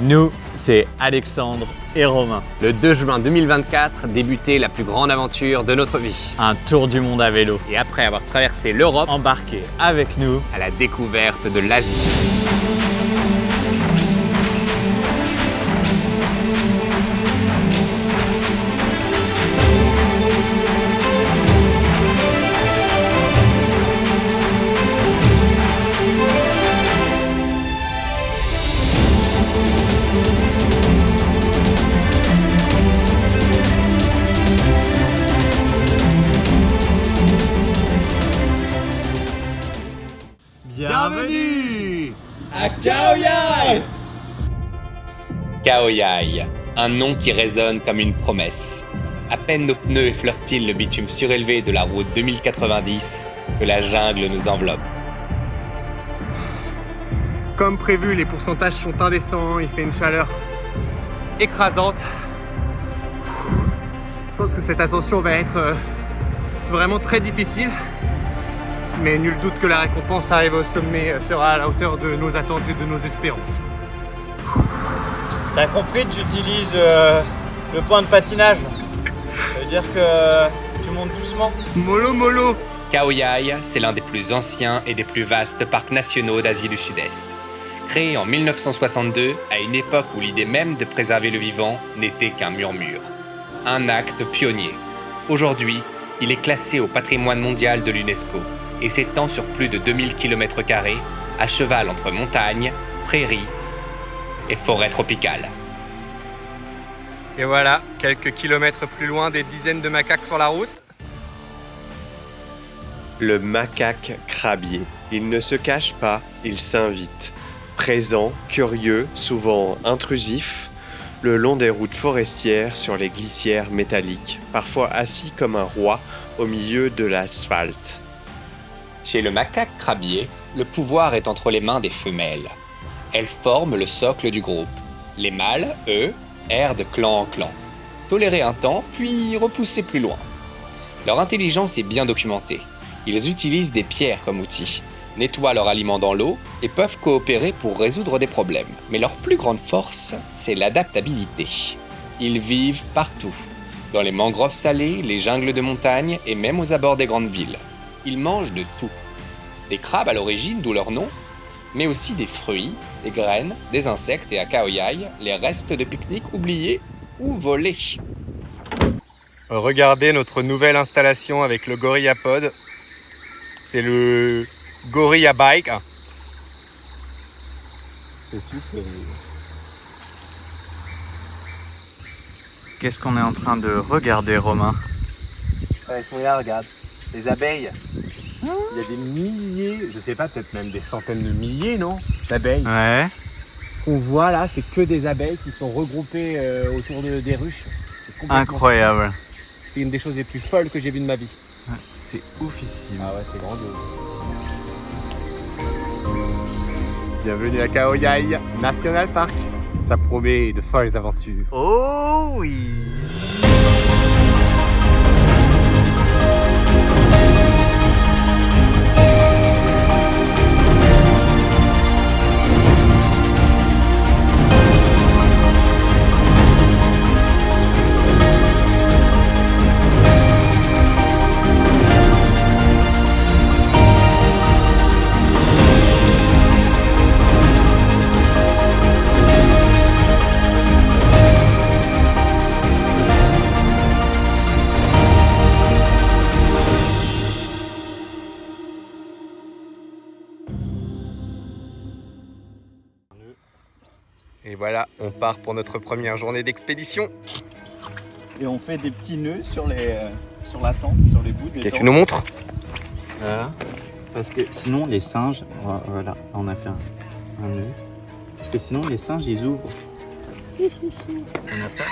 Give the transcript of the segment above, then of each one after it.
Nous, c'est Alexandre et Romain. Le 2 juin 2024 débutait la plus grande aventure de notre vie. Un tour du monde à vélo. Et après avoir traversé l'Europe, Embarquez avec nous à la découverte de l'Asie. Bienvenue à Khao Yai. Khao Yai, un nom qui résonne comme une promesse. À peine nos pneus effleurent-ils le bitume surélevé de la route 2090 que la jungle nous enveloppe. Comme prévu, les pourcentages sont indécents, il fait une chaleur écrasante. Je pense que cette ascension va être vraiment très difficile. Mais nul doute que la récompense arrive au sommet sera à la hauteur de nos attentes et de nos espérances. T'as compris que j'utilise le point de patinage. Ça veut dire que tu montes doucement. Mollo mollo. Khao Yai, c'est l'un des plus anciens et des plus vastes parcs nationaux d'Asie du Sud-Est. Créé en 1962, à une époque où l'idée même de préserver le vivant n'était qu'un murmure. Un acte pionnier. Aujourd'hui, il est classé au patrimoine mondial de l'UNESCO et s'étend sur plus de 2000 km², à cheval entre montagnes, prairies et forêts tropicales. Et voilà, quelques kilomètres plus loin, des dizaines de macaques sur la route. Le macaque crabier. Il ne se cache pas, il s'invite. Présent, curieux, souvent intrusif, le long des routes forestières sur les glissières métalliques, parfois assis comme un roi au milieu de l'asphalte. Chez le macaque crabier, le pouvoir est entre les mains des femelles. Elles forment le socle du groupe. Les mâles, eux, errent de clan en clan. Tolérés un temps, puis repoussés plus loin. Leur intelligence est bien documentée. Ils utilisent des pierres comme outils, nettoient leur aliment dans l'eau et peuvent coopérer pour résoudre des problèmes. Mais leur plus grande force, c'est l'adaptabilité. Ils vivent partout, dans les mangroves salées, les jungles de montagne et même aux abords des grandes villes. Ils mangent de tout. Des crabes à l'origine, d'où leur nom, mais aussi des fruits, des graines, des insectes et à Khao Yai, les restes de pique-nique oubliés ou volés. Regardez notre nouvelle installation avec le GorillaPod. C'est le Gorilla Bike. C'est super. Qu'est-ce qu'on est en train de regarder, Romain? Ils sont là, regarde. Les abeilles. Il y a des milliers, je sais pas, peut-être même des centaines de milliers, non, d'abeilles. Ouais. Ce qu'on voit là, c'est que des abeilles qui sont regroupées autour des ruches. Incroyable. C'est une des choses les plus folles que j'ai vues de ma vie. Ouais, c'est oufissime. Ah ouais, c'est grandiose. Bienvenue à Khao Yai National Park. Ça promet de folles aventures. Oh oui. Et voilà, on part pour notre première journée d'expédition. Et on fait des petits nœuds sur la tente, sur les bouts des Ok, tentes. tu nous montres? Voilà. Parce que sinon les singes, voilà, on a fait un nœud. Parce que sinon les singes ils ouvrent. On n'a pas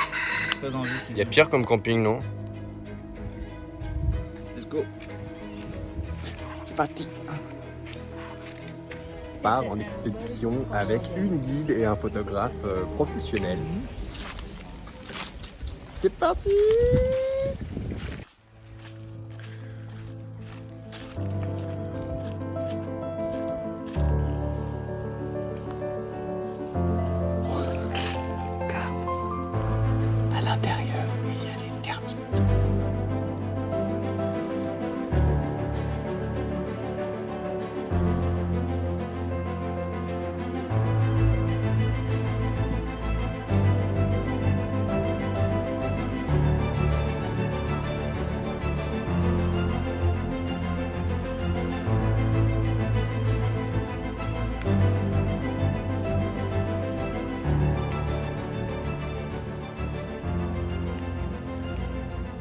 très envie qu'ils Il y a pire comme camping, non? Let's go. C'est parti. On part en expédition avec une guide et un photographe professionnel. C'est parti! l'intérieur, il y a des termites.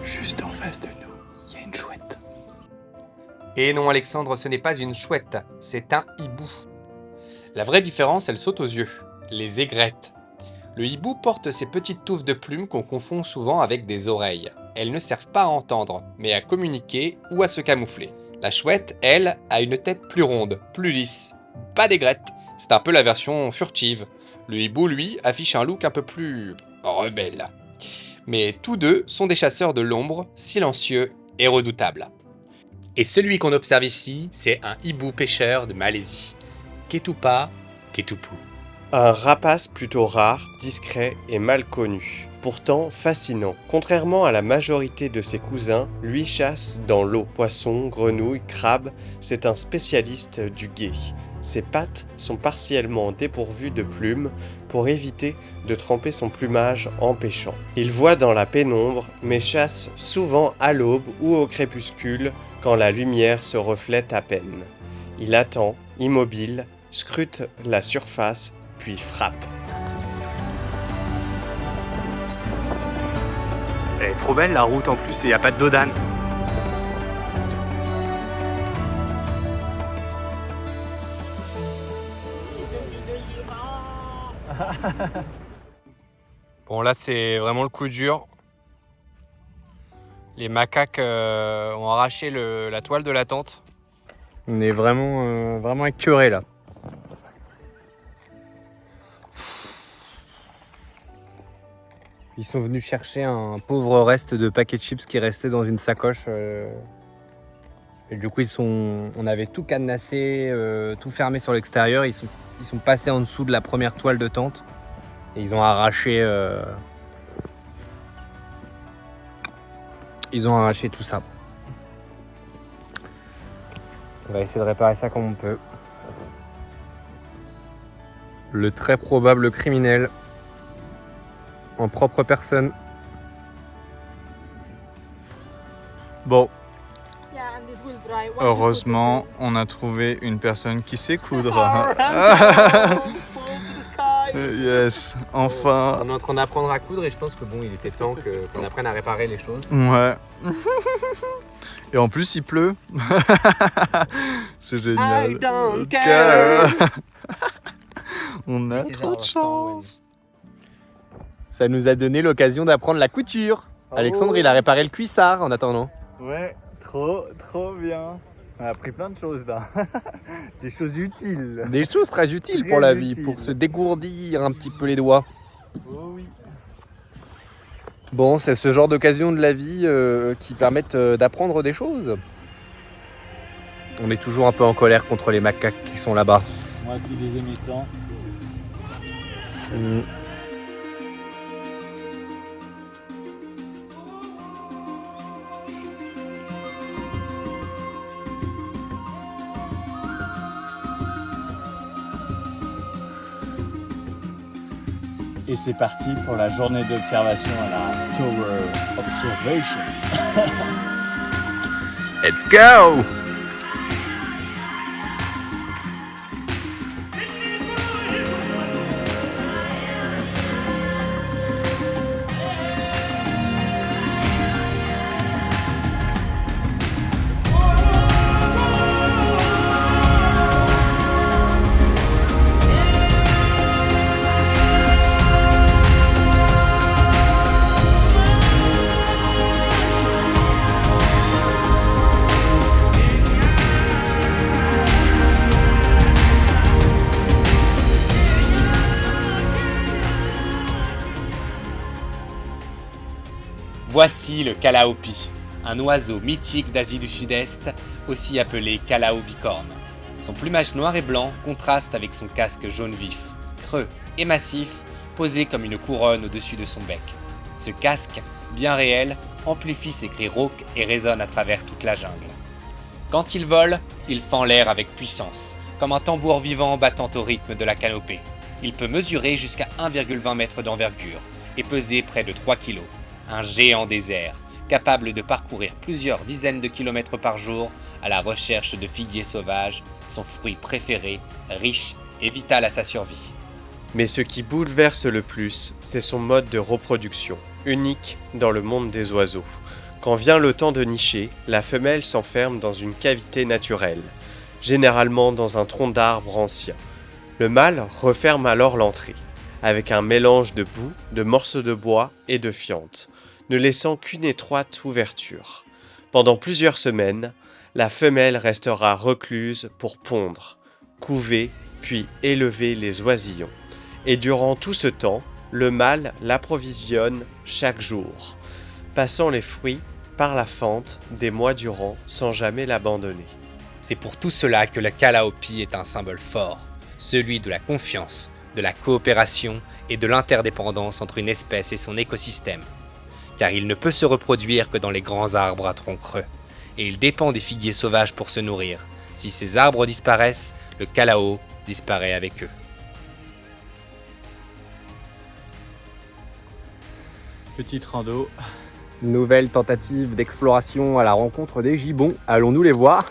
Juste en face de nous, il y a une chouette. Et non, Alexandre, ce n'est pas une chouette, c'est un hibou. La vraie différence, elle saute aux yeux. Les aigrettes. Le hibou porte ces petites touffes de plumes qu'on confond souvent avec des oreilles. Elles ne servent pas à entendre, mais à communiquer ou à se camoufler. La chouette, elle, a une tête plus ronde, plus lisse. Pas d'aigrette, c'est un peu la version furtive. Le hibou, lui, affiche un look un peu plus rebelle. Mais tous deux sont des chasseurs de l'ombre, silencieux et redoutables. Et celui qu'on observe ici, c'est un hibou pêcheur de Malaisie. Ketupa Ketupu. Un rapace plutôt rare, discret et mal connu. Pourtant fascinant. Contrairement à la majorité de ses cousins, lui chasse dans l'eau. Poissons, grenouilles, crabes, c'est un spécialiste du gué. Ses pattes sont partiellement dépourvues de plumes pour éviter de tremper son plumage en pêchant. Il voit dans la pénombre, mais chasse souvent à l'aube ou au crépuscule quand la lumière se reflète à peine. Il attend, immobile, scrute la surface, puis frappe. Elle est trop belle la route en plus et il n'y a pas de dos d'âne. Bon là c'est vraiment le coup dur. Les macaques ont arraché la toile de la tente. On est vraiment écœurés là. Ils sont venus chercher un pauvre reste de paquet de chips qui restait dans une sacoche. Et du coup on avait tout cadenassé, tout fermé sur l'extérieur. Ils sont passés en dessous de la première toile de tente. Et ils ont arraché tout ça. On va essayer de réparer ça comme on peut. Le très probable criminel en propre personne. Bon, Yeah, and this will dry. Once you heureusement, on a trouvé une personne qui sait coudre. Yes, enfin. On est en train d'apprendre à coudre et je pense que bon, il était temps qu'on apprenne à réparer les choses. Ouais. Et en plus, il pleut. C'est génial. I don't care. On a trop de chance. Ça nous a donné l'occasion d'apprendre la couture. Alexandre, il a réparé le cuissard en attendant. Ouais, trop bien. On a appris plein de choses là. Des choses utiles. Des choses très utiles Très pour la vie, utiles. pour se dégourdir un petit peu les doigts. Oh oui. Bon, c'est ce genre d'occasion de la vie qui permettent d'apprendre des choses. On est toujours un peu en colère contre les macaques qui sont là-bas. Moi, depuis des émettants. Et c'est parti pour la journée d'observation à la Tower Observation. Let's go! Voici le calliope, un oiseau mythique d'Asie du Sud-Est, aussi appelé calao bicorne. Son plumage noir et blanc contraste avec son casque jaune vif, creux et massif, posé comme une couronne au-dessus de son bec. Ce casque, bien réel, amplifie ses cris rauques et résonne à travers toute la jungle. Quand il vole, il fend l'air avec puissance, comme un tambour vivant battant au rythme de la canopée. Il peut mesurer jusqu'à 1,20 m d'envergure et peser près de 3 kg. Un géant des airs, capable de parcourir plusieurs dizaines de kilomètres par jour à la recherche de figuiers sauvages, son fruit préféré, riche et vital à sa survie. Mais ce qui bouleverse le plus, c'est son mode de reproduction, unique dans le monde des oiseaux. Quand vient le temps de nicher, la femelle s'enferme dans une cavité naturelle, généralement dans un tronc d'arbre ancien. Le mâle referme alors l'entrée, avec un mélange de boue, de morceaux de bois et de fientes, ne laissant qu'une étroite ouverture. Pendant plusieurs semaines, la femelle restera recluse pour pondre, couver puis élever les oisillons. Et durant tout ce temps, le mâle l'approvisionne chaque jour, passant les fruits par la fente des mois durant sans jamais l'abandonner. C'est pour tout cela que le Kalaopi est un symbole fort, celui de la confiance, de la coopération et de l'interdépendance entre une espèce et son écosystème. Car il ne peut se reproduire que dans les grands arbres à tronc creux, et il dépend des figuiers sauvages pour se nourrir. Si ces arbres disparaissent, le Kalao disparaît avec eux. Petite rando. Nouvelle tentative d'exploration à la rencontre des gibbons. Allons-nous les voir?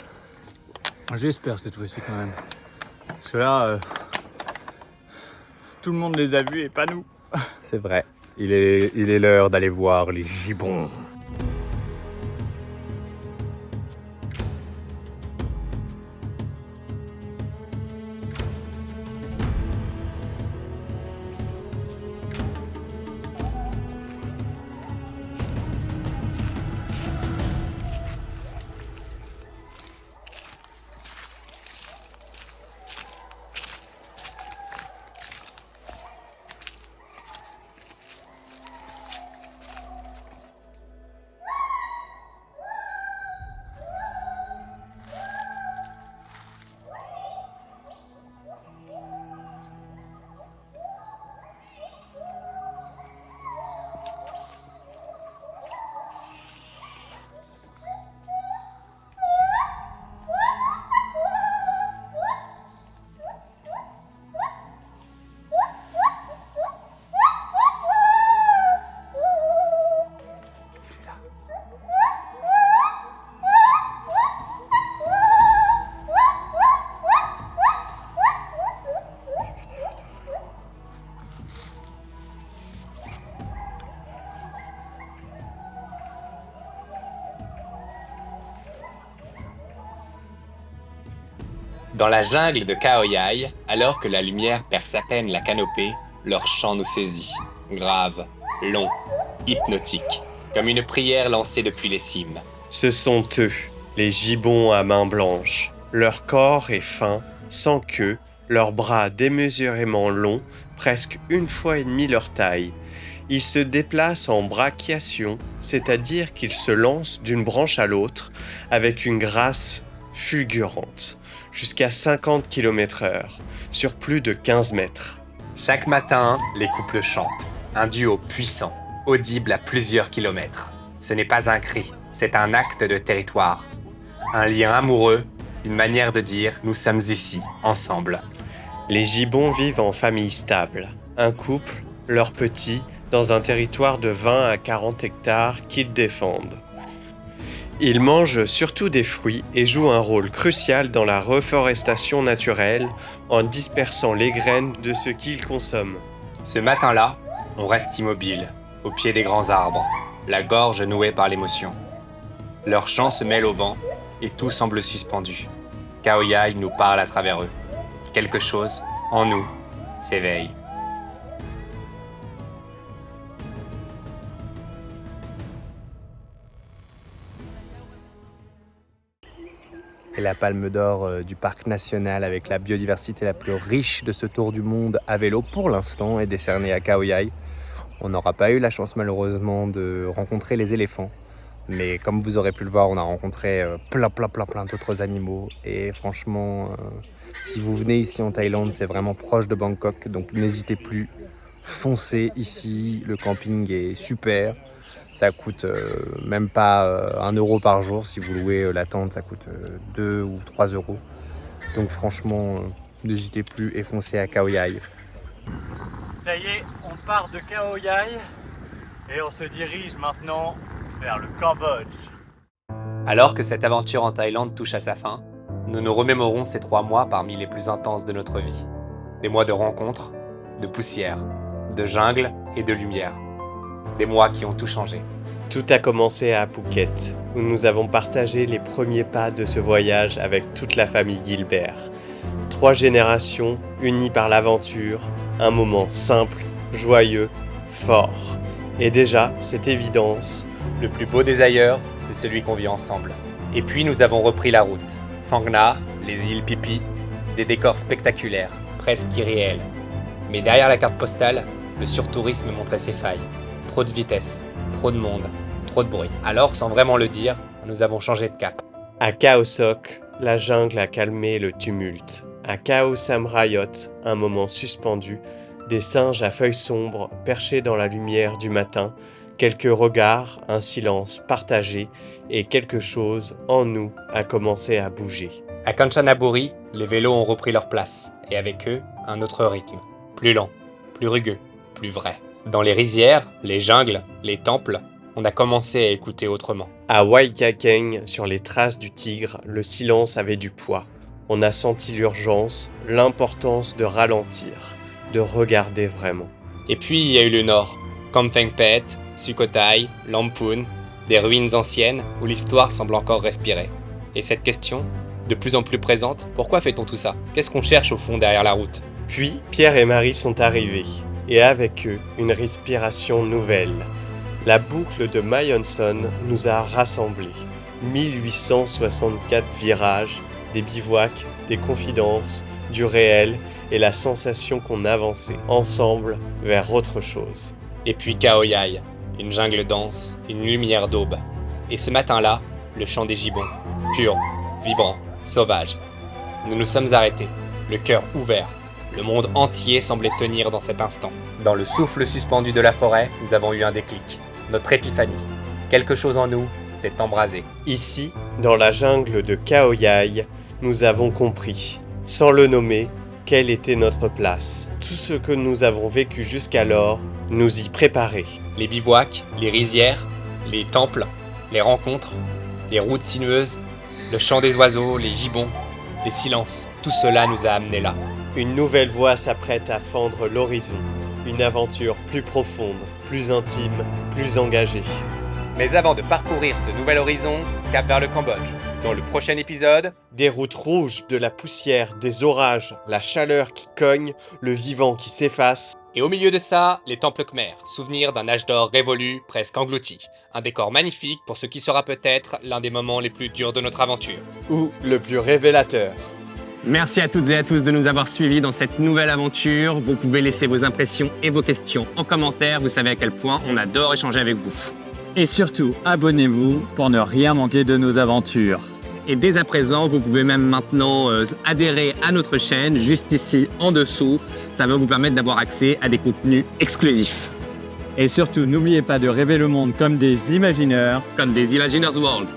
J'espère cette fois-ci quand même. Parce que là, tout le monde les a vus et pas nous. C'est vrai. Il est l'heure d'aller voir les gibbons. Dans la jungle de Khao-Yai, alors que la lumière perce à peine la canopée, leur chant nous saisit. Grave, long, hypnotique, comme une prière lancée depuis les cimes. Ce sont eux, les gibbons à main blanche. Leur corps est fin, sans queue, leurs bras démesurément longs, presque 1,5 fois leur taille. Ils se déplacent en brachiation, c'est-à-dire qu'ils se lancent d'une branche à l'autre avec une grâce fulgurante, jusqu'à 50 km/h, sur plus de 15 mètres. Chaque matin, les couples chantent. Un duo puissant, audible à plusieurs kilomètres. Ce n'est pas un cri, c'est un acte de territoire. Un lien amoureux, une manière de dire « nous sommes ici, ensemble ». Les gibbons vivent en famille stable. Un couple, leurs petits, dans un territoire de 20 à 40 hectares qu'ils défendent. Ils mangent surtout des fruits et jouent un rôle crucial dans la reforestation naturelle en dispersant les graines de ce qu'ils consomment. Ce matin-là, on reste immobile, au pied des grands arbres, la gorge nouée par l'émotion. Leur chant se mêle au vent et tout semble suspendu. Khao-Yai nous parle à travers eux. Quelque chose, en nous, s'éveille. Et la palme d'or du parc national avec la biodiversité la plus riche de ce tour du monde à vélo pour l'instant est décernée à Khao-Yai. On n'aura pas eu la chance malheureusement de rencontrer les éléphants. Mais comme vous aurez pu le voir, on a rencontré plein d'autres animaux. Et franchement, si vous venez ici en Thaïlande, c'est vraiment proche de Bangkok. Donc n'hésitez plus, foncez ici, le camping est super. Ça coûte même pas 1 euro par jour. Si vous louez la tente, ça coûte 2 ou 3 euros. Donc franchement, n'hésitez plus et foncez à Khao Yai. Ça y est, on part de Khao Yai et on se dirige maintenant vers le Cambodge. Alors que cette aventure en Thaïlande touche à sa fin, nous nous remémorons ces 3 mois parmi les plus intenses de notre vie. Des mois de rencontres, de poussière, de jungle et de lumière. Des mois qui ont tout changé. Tout a commencé à Phuket, où nous avons partagé les premiers pas de ce voyage avec toute la famille Gilbert. 3 générations unies par l'aventure, un moment simple, joyeux, fort. Et déjà, cette évidence, Le plus beau des ailleurs, c'est celui qu'on vit ensemble. Et puis nous avons repris la route. Phang Nga, les îles Phi Phi, des décors spectaculaires, presque irréels. Mais derrière la carte postale, le surtourisme montrait ses failles. Trop de vitesse, trop de monde, trop de bruit. Alors, sans vraiment le dire, nous avons changé de cap. à Khao Sok, la jungle a calmé le tumulte. À Khao Sam Rayot, un moment suspendu, des singes à feuilles sombres perchés dans la lumière du matin, quelques regards, un silence partagé et quelque chose en nous a commencé à bouger. À Kanchanaburi, les vélos ont repris leur place, et avec eux, un autre rythme. Plus lent, plus rugueux, plus vrai. Dans les rizières, les jungles, les temples, on a commencé à écouter autrement. À Waikakeng, sur les traces du tigre, le silence avait du poids. On a senti l'urgence, l'importance de ralentir, de regarder vraiment. Et puis il y a eu le nord, Kamphaeng Phet, Sukhothai, Lamphun, des ruines anciennes où l'histoire semble encore respirer. Et cette question, de plus en plus présente, pourquoi fait-on tout ça? Qu'est-ce qu'on cherche au fond derrière la route? Puis Pierre et Marie sont arrivés, et avec eux, une respiration nouvelle. La boucle de Mae Hong Son nous a rassemblés. 1864 virages, des bivouacs, des confidences, du réel et la sensation qu'on avançait ensemble vers autre chose. Et puis Khao Yai, une jungle dense, une lumière d'aube. Et ce matin-là, le chant des gibbons, pur, vibrant, sauvage. Nous nous sommes arrêtés, le cœur ouvert. Le monde entier semblait tenir dans cet instant. Dans le souffle suspendu de la forêt, nous avons eu un déclic. Notre épiphanie. Quelque chose en nous s'est embrasé. Ici, dans la jungle de Khao Yai, nous avons compris, sans le nommer, quelle était notre place. Tout ce que nous avons vécu jusqu'alors nous y préparait. Les bivouacs, les rizières, les temples, les rencontres, les routes sinueuses, le chant des oiseaux, les gibbons, les silences, tout cela nous a amenés là. Une nouvelle voie s'apprête à fendre l'horizon. Une aventure plus profonde, plus intime, plus engagée. Mais avant de parcourir ce nouvel horizon, cap vers le Cambodge. Dans le prochain épisode, Des routes rouges, de la poussière, des orages, la chaleur qui cogne, le vivant qui s'efface. et au milieu de ça, les temples khmers, souvenir d'un âge d'or révolu, presque englouti. Un décor magnifique pour ce qui sera peut-être l'un des moments les plus durs de notre aventure. Ou le plus révélateur. Merci à toutes et à tous de nous avoir suivis dans cette nouvelle aventure. Vous pouvez laisser vos impressions et vos questions en commentaire. Vous savez à quel point on adore échanger avec vous. Et surtout, abonnez-vous pour ne rien manquer de nos aventures. Et dès à présent, vous pouvez même maintenant adhérer à notre chaîne, juste ici en dessous. Ça va vous permettre d'avoir accès à des contenus exclusifs. Et surtout, n'oubliez pas de rêver le monde comme des imagineurs. Comme des Imaginers World.